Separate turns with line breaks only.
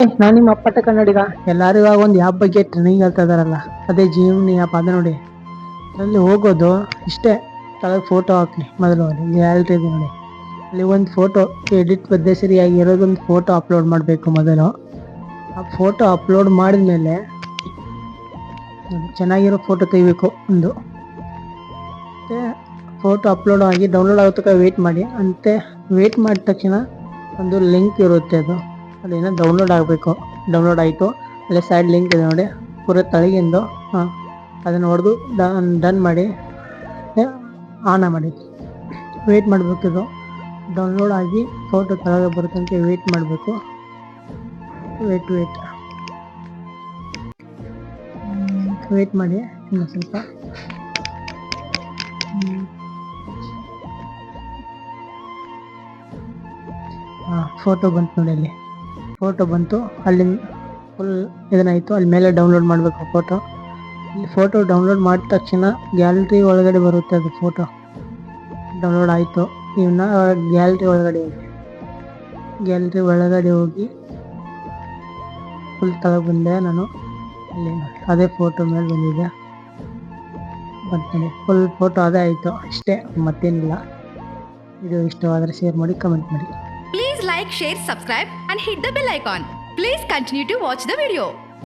ನಾನು ನಿಮ್ಮ ಅಪ್ಪಟ ಕನ್ನಡಿಗ. ಎಲ್ಲರೂ ಇವಾಗ ಒಂದು ಆ್ಯಪ್ ಬಗ್ಗೆ ಟ್ರೈನಿಂಗ್ ಹೇಳ್ತಾ ಇದಾರಲ್ಲ, ಅದೇ ಜೀವನಿ ಆ್ಯಪ್. ಅದ ನೋಡಿ, ಅದರಲ್ಲಿ ಹೋಗೋದು ಇಷ್ಟೇ. ಕೆಳಗೆ ಫೋಟೋ ಹಾಕಿ, ಮೊದಲು ಅಲ್ಲಿ ಗ್ಯಾಲರಿ ಇದೆ ನೋಡಿ, ಅಲ್ಲಿ ಒಂದು ಫೋಟೋ ಎಡಿಟ್ ಪದ್ಧತಿ ಸರಿಯಾಗಿ ಇರೋದೊಂದು ಫೋಟೋ ಅಪ್ಲೋಡ್ ಮಾಡಬೇಕು. ಮೊದಲು ಆ ಫೋಟೋ ಅಪ್ಲೋಡ್ ಮಾಡಿದ್ಮೇಲೆ ಚೆನ್ನಾಗಿರೋ ಫೋಟೋ ತೆಗಿಬೇಕು ಒಂದು. ಮತ್ತೆ ಫೋಟೋ ಅಪ್ಲೋಡ್ ಆಗಿ ಡೌನ್ಲೋಡ್ ಆಗೋ ತನಕ ವೆಯ್ಟ್ ಮಾಡಿ. ಅಂತೆ ವೆಯ್ಟ್ ಮಾಡಿದ ತಕ್ಷಣ ಒಂದು ಲಿಂಕ್ ಇರುತ್ತೆ, ಅದೇನೋ ಡೌನ್ಲೋಡ್ ಆಗಬೇಕು. ಡೌನ್ಲೋಡ್ ಆಯಿತು, ಅಲ್ಲೇ ಸೈಡ್ ಲಿಂಕ್ ಇದೆ ನೋಡಿ, ಪೂರ ತಳಗಿಂದು. ಅದನ್ನು ಹೊಡೆದು ಡನ್ ಮಾಡಿ ಆನ್ ಮಾಡಿ ವೆಯ್ಟ್ ಮಾಡಬೇಕು. ಇದು ಡೌನ್ಲೋಡ್ ಆಗಿ ಫೋಟೋ ಕೆಳಗೆ ಬರುತ್ತಂತೆ ವೆಯ್ಟ್ ಮಾಡಬೇಕು. ವೆಯ್ಟ್ ಮಾಡಿ ಇನ್ನು ಸ್ವಲ್ಪ. ಫೋಟೋ ಬಂತು ನೋಡಿ, ಅಲ್ಲಿ ಫೋಟೋ ಬಂತು. ಅಲ್ಲಿ ಫುಲ್ ಇದನ್ನಾಯಿತು, ಅಲ್ಲಿ ಮೇಲೆ ಡೌನ್ಲೋಡ್ ಮಾಡಬೇಕು ಫೋಟೋ. ಇಲ್ಲಿ ಫೋಟೋ ಡೌನ್ಲೋಡ್ ಮಾಡಿದ ತಕ್ಷಣ ಗ್ಯಾಲರಿ ಒಳಗಡೆ ಬರುತ್ತೆ. ಅದು ಫೋಟೋ ಡೌನ್ಲೋಡ್ ಆಯಿತು. ಇವನ್ನ ಗ್ಯಾಲರಿ ಒಳಗಡೆ ಹೋಗಿ ಫುಲ್ ತಳಗೆ ಬಂದೆ ನಾನು. ಅಲ್ಲಿ ಅದೇ ಫೋಟೋ ಮೇಲೆ ಬಂದಿದೆ, ಬರ್ತೀನಿ. ಫುಲ್ ಫೋಟೋ ಅದೇ ಆಯಿತು, ಇಷ್ಟೇ, ಮತ್ತೇನಿಲ್ಲ. ವಿಡಿಯೋ ಇಷ್ಟವಾದರೆ ಶೇರ್ ಮಾಡಿ, ಕಮೆಂಟ್ ಮಾಡಿ.
Please like, share, subscribe and hit the bell icon. Please continue to watch the video.